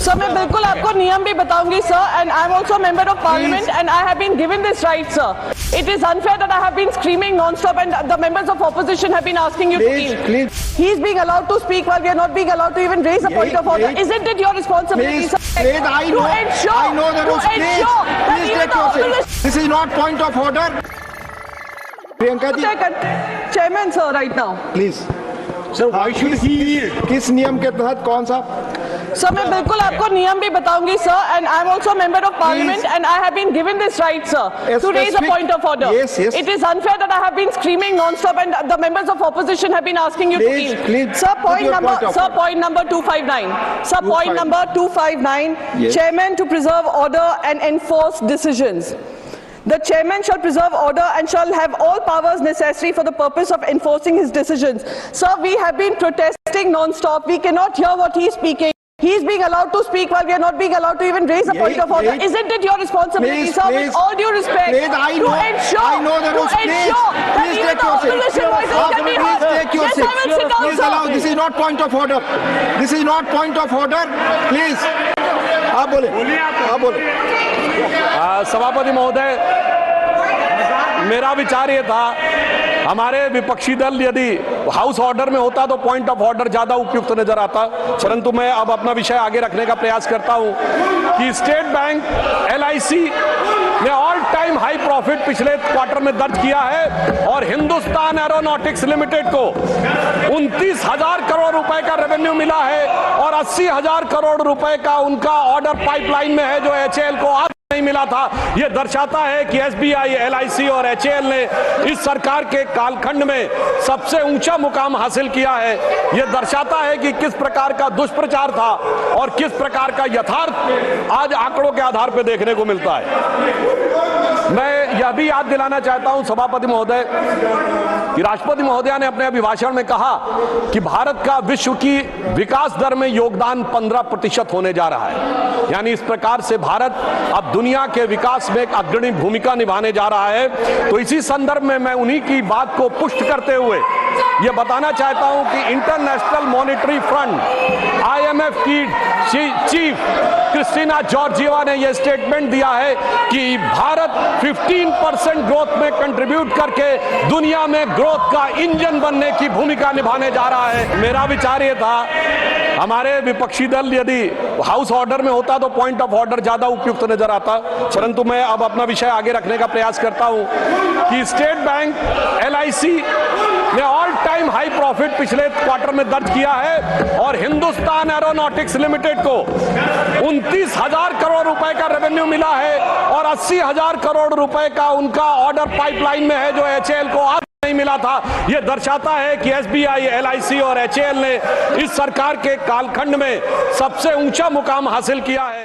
Sir मैं बिल्कुल आपको नियम भी बताऊंगी sir, and I am also member of parliament and I have been given this right sir. It is unfair that I have been screaming non-stop and the members of opposition have been asking you to leave. He is being allowed to speak while we are not being allowed to even raise a point of order. Isn't it your responsibility, sir? I know the rules. Please take your seat. This is not point of order. Priyanka ji. Chairman sir, right now. Please. Sir, why should he leave? किस नियम के तहत कौन सा? Sir मैं बिल्कुल आपको नियम भी बताऊंगी sir, and I am also member of parliament and I have been given this right sir to raise a point of order. Yes. It is unfair that I have been screaming non-stop and the members of opposition have been asking you to leave. Sir, point number 259. Sir, point number 259. Yes. Chairman to preserve order and enforce decisions. The chairman shall preserve order and shall have all powers necessary for the purpose of enforcing his decisions. Sir, we have been protesting non-stop. We cannot hear what he is speaking. He is being allowed to speak while we are not being allowed to even raise a point of order. Isn't it your responsibility, sir, with all due respect, to ensure that even the opposition voices can be heard? Yes, I will sit down, sir. This is not point of order. This is not point of order. Please. आप बोले. सभापति महोदय, मेरा विचार ये था, हमारे विपक्षी दल यदि हाउस ऑर्डर में होता तो पॉइंट ऑफ ऑर्डर ज्यादा उपयुक्त नजर आता, परंतु मैं अब अपना विषय आगे रखने का प्रयास करता हूं कि स्टेट बैंक LIC ने ऑल टाइम हाई प्रॉफिट पिछले क्वार्टर में दर्ज किया है और हिंदुस्तान एरोनॉटिक्स लिमिटेड को 29,000 करोड़ रुपए का रेवेन्यू मिला है और 80,000 करोड़ रुपए का उनका ऑर्डर पाइपलाइन में है जो HAL को आज नहीं मिला था. यह दर्शाता है कि SBI, LIC और HAL ने इस सरकार के कालखंड में सबसे ऊंचा मुकाम हासिल किया है. यह दर्शाता है कि किस प्रकार का दुष्प्रचार था और किस प्रकार का यथार्थ आज आंकड़ों के आधार पर देखने को मिलता है. मैं यह भी याद दिलाना चाहता हूं सभापति महोदय कि राष्ट्रपति महोदय ने अपने अभिभाषण में कहा कि भारत का विश्व की विकास दर में योगदान 15% होने जा रहा है. यानी इस प्रकार से भारत अब दुनिया के विकास में एक अग्रणी भूमिका निभाने जा रहा है. तो इसी संदर्भ में मैं उन्हीं की बात को पुष्ट करते हुए यह बताना चाहता हूं कि इंटरनेशनल मॉनेटरी फंड IMF की चीफ क्रिस्टीना जॉर्जिएवा ने यह स्टेटमेंट दिया है कि भारत 15% ग्रोथ में कंट्रीब्यूट करके दुनिया में ग्रोथ का इंजन बनने की भूमिका निभाने जा रहा है. मेरा विचार यह था, हमारे विपक्षी दल यदि हाउस ऑर्डर में होता तो पॉइंट ऑफ ऑर्डर ज्यादा उपयुक्त नजर आता, परंतु मैं अब अपना विषय आगे रखने का प्रयास करता हूं कि स्टेट बैंक LIC ने ऑल टाइम हाई प्रॉफिट पिछले क्वार्टर में दर्ज किया है और हिंदुस्तान एरोनॉटिक्स लिमिटेड को 29,000 करोड़ रुपए का रेवेन्यू मिला है और 80,000 करोड़ रुपए का उनका ऑर्डर पाइपलाइन में है जो HAL को आज नहीं मिला था. यह दर्शाता है कि SBI, LIC और HAL ने इस सरकार के कालखंड में सबसे ऊंचा मुकाम हासिल किया है.